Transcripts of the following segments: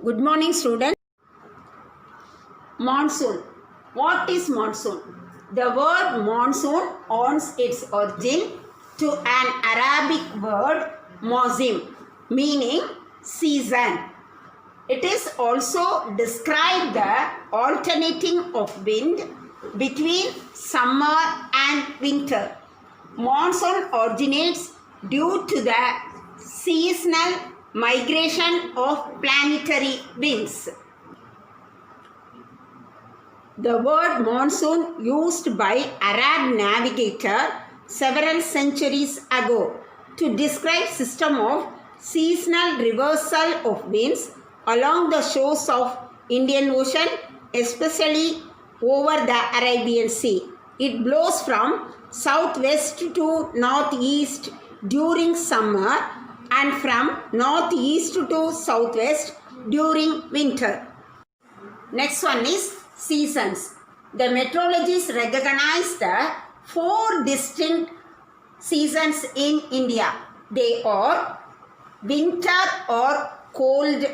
Good morning, students. Monsoon. What is monsoon? The word monsoon owes its origin to an Arabic word mausim, meaning season. It is also described the alternating of wind between summer and winter. Monsoon originates due to the seasonal migration of planetary winds. The word monsoon used by Arab navigator several centuries ago to describe system of seasonal reversal of winds along the shores of Indian Ocean, especially over the Arabian Sea. It blows from southwest to northeast during summer and from northeast to southwest during winter. Next one is seasons. The meteorologists recognize the 4 distinct seasons in India. They are winter or cold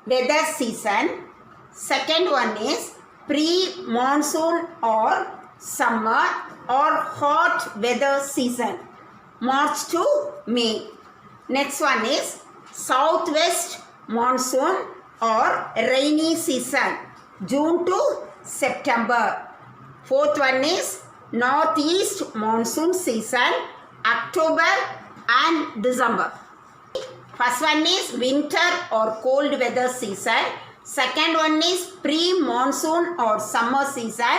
weather season. Second one is pre-monsoon or summer or hot weather season, March to May. Next one is southwest monsoon or rainy season, June to September. Fourth one is northeast monsoon season, October and December. First one is winter or cold weather season. Second one is pre-monsoon or summer season.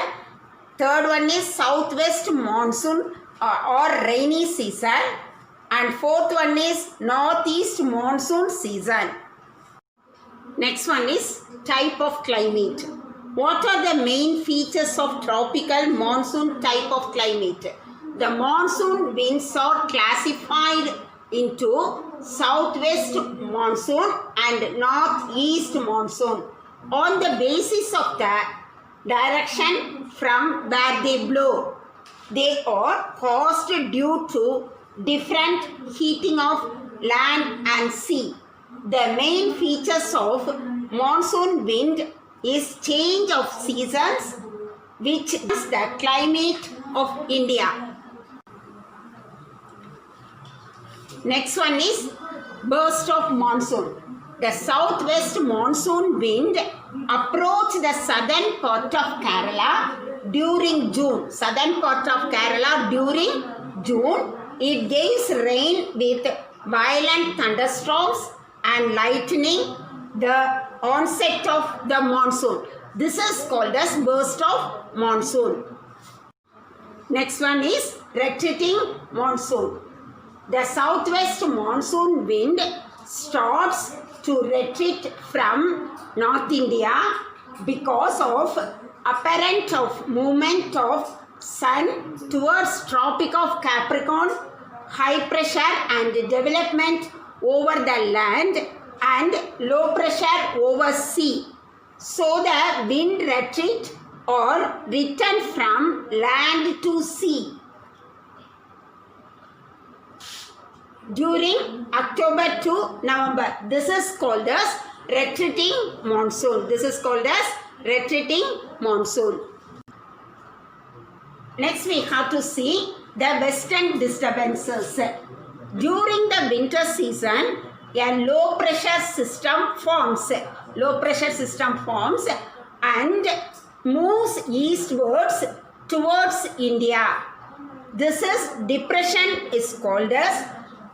Third one is southwest monsoon or rainy season. And fourth one is northeast monsoon season. Next one is type of climate. What are the main features of tropical monsoon type of climate? The monsoon winds are classified into southwest monsoon and northeast monsoon on the basis of the direction from where they blow. They are caused due to different heating of land and sea. The main features of monsoon wind is change of seasons, which is the climate of India. Next one is burst of monsoon. The southwest monsoon wind approach the southern part of Kerala during June. Southern part of Kerala during June. It gives rain with violent thunderstorms and lightning, the onset of the monsoon. This is called as burst of monsoon. Next one is retreating monsoon. The southwest monsoon wind starts to retreat from North India because of apparent of movement of sun towards Tropic of Capricorn, high pressure and development over the land and low pressure over sea. So the wind retreat or return from land to sea during October to November. This is called as retreating monsoon. This is called as retreating monsoon. Next we have to see the western disturbances. During the winter season, a low pressure system forms. Low pressure system forms and moves eastwards towards India. This is depression is called as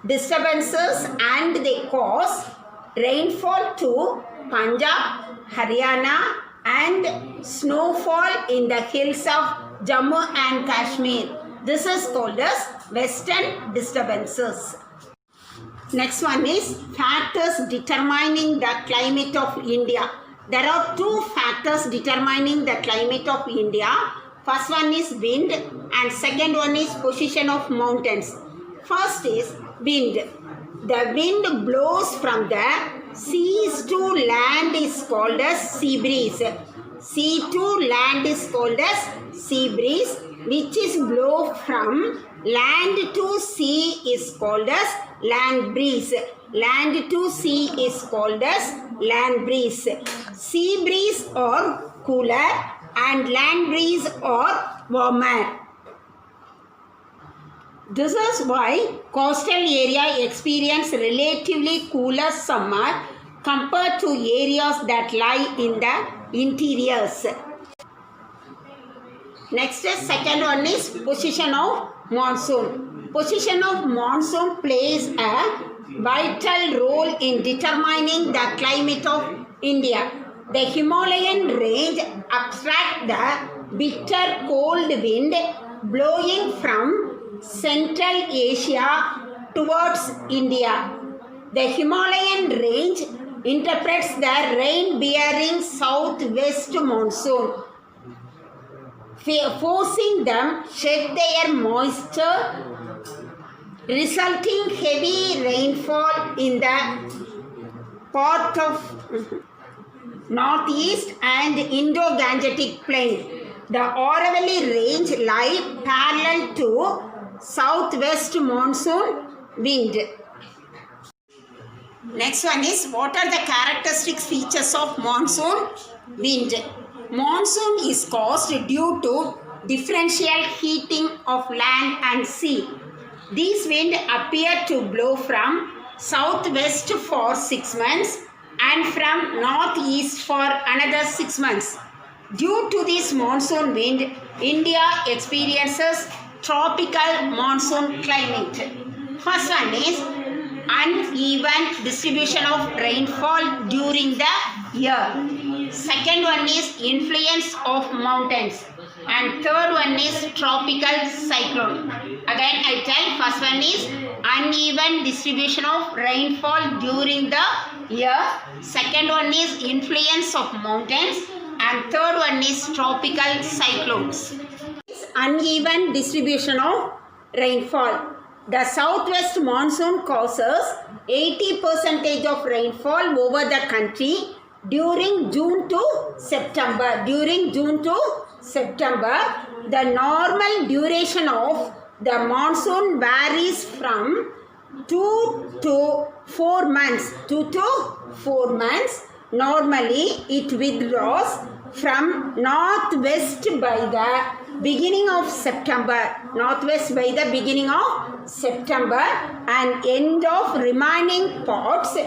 disturbances and they cause rainfall to Punjab, Haryana and snowfall in the hills of Jammu and Kashmir. This is called as western disturbances. Next one is factors determining the climate of India. There are 2 factors determining the climate of India. First one is wind and second one is position of mountains. First is wind. The wind blows from the seas to land is called as sea breeze. Sea to land is called as sea breeze which is blow from land to sea is called as land breeze. Land to sea is called as land breeze. Sea breeze or cooler and land breeze or warmer. This is why coastal area experience relatively cooler summer compared to areas that lie in the interiors. Next is second one is position of monsoon. Position of monsoon plays a vital role in determining the climate of India. The Himalayan range attracts the bitter cold wind blowing from Central Asia towards India. The Himalayan range interprets the rain-bearing southwest monsoon, forcing them shed their moisture, resulting heavy rainfall in the part of northeast and Indo-Gangetic plain. The Aravalli range lies parallel to southwest monsoon wind. Next one is, what are the characteristic features of monsoon wind? Monsoon is caused due to differential heating of land and sea. These winds appear to blow from southwest for 6 months and from northeast for another 6 months. Due to this monsoon wind, India experiences tropical monsoon climate. First one is uneven distribution of rainfall during the year. Second one is influence of mountains. And third one is tropical cyclone. Again I tell, first one is uneven distribution of rainfall during the year. Second one is influence of mountains. And third one is tropical cyclones. Uneven distribution of rainfall. The southwest monsoon causes 80% of rainfall over the country during June to September. During June to September, the normal duration of the monsoon varies from 2 to 4 months. 2 to 4 months. Normally, it withdraws from northwest by the beginning of September. Northwest by the beginning of September and end of remaining parts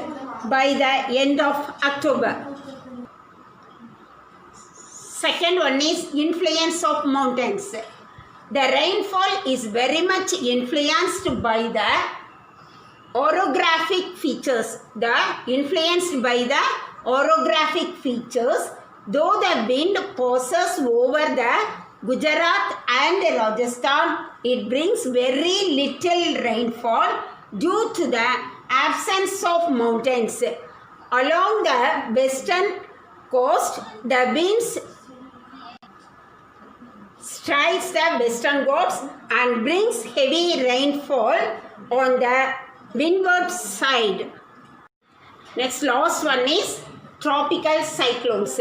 by the end of October. Second one is influence of mountains. The rainfall is very much influenced by the orographic features. Influenced by the orographic features, though the wind passes over the Gujarat and Rajasthan, it brings very little rainfall due to the absence of mountains. Along the western coast, the winds strikes the western Ghats and brings heavy rainfall on the windward side. Next, last one is tropical cyclones.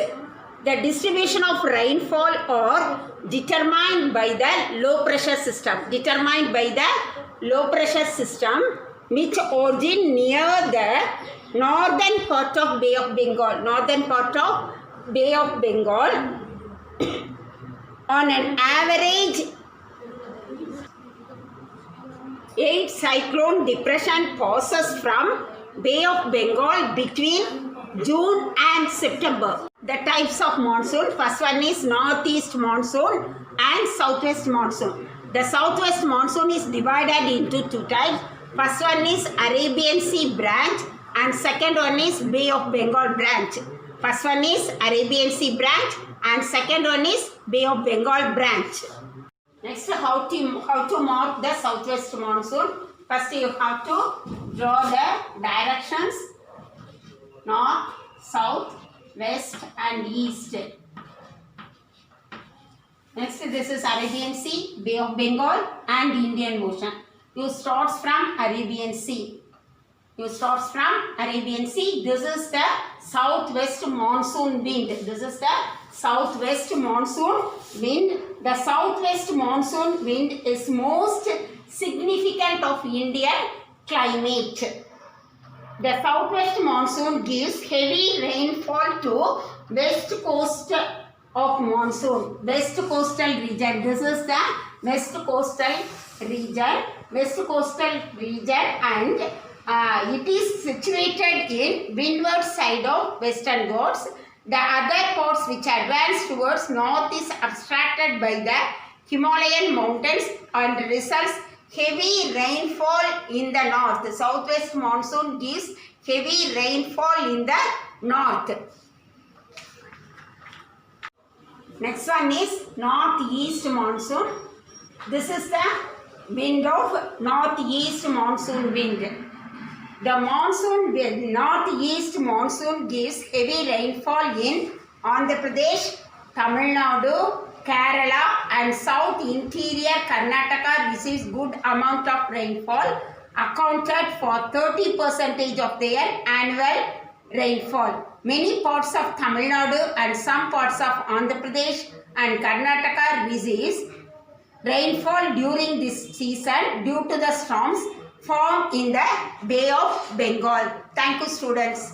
The distribution of rainfall are determined by the low pressure system. Determined by the low pressure system which origin near the northern part of Bay of Bengal. Northern part of Bay of Bengal. On an average, 8 cyclone depression passes from Bay of Bengal between June and September. The types of monsoon, first one is northeast monsoon and southwest monsoon. The southwest monsoon is divided into 2 types. First one is Arabian Sea branch and second one is Bay of Bengal branch. First one is Arabian Sea branch and second one is Bay of Bengal branch. Next, how to mark the southwest monsoon. First you have to draw the directions north, south, west and east. Next, this is Arabian Sea, Bay of Bengal and Indian Ocean. You start from Arabian Sea. This is the southwest monsoon wind. This is the southwest monsoon wind. The southwest monsoon wind is most significant of Indian climate. The southwest monsoon gives heavy rainfall to west coast of monsoon, west coastal region. This is the west coastal region, and it is situated in windward side of Western Ghats. The other parts which advance towards north is obstructed by the Himalayan mountains and results heavy rainfall in the north. The southwest monsoon gives heavy rainfall in the north. Next one is northeast monsoon. This is the wind of northeast monsoon wind. The northeast monsoon gives heavy rainfall in Andhra Pradesh, Tamil Nadu, Kerala and south interior Karnataka receives good amount of rainfall, accounted for 30% of their annual rainfall. Many parts of Tamil Nadu and some parts of Andhra Pradesh and Karnataka receives rainfall during this season due to the storms formed in the Bay of Bengal. Thank you, students.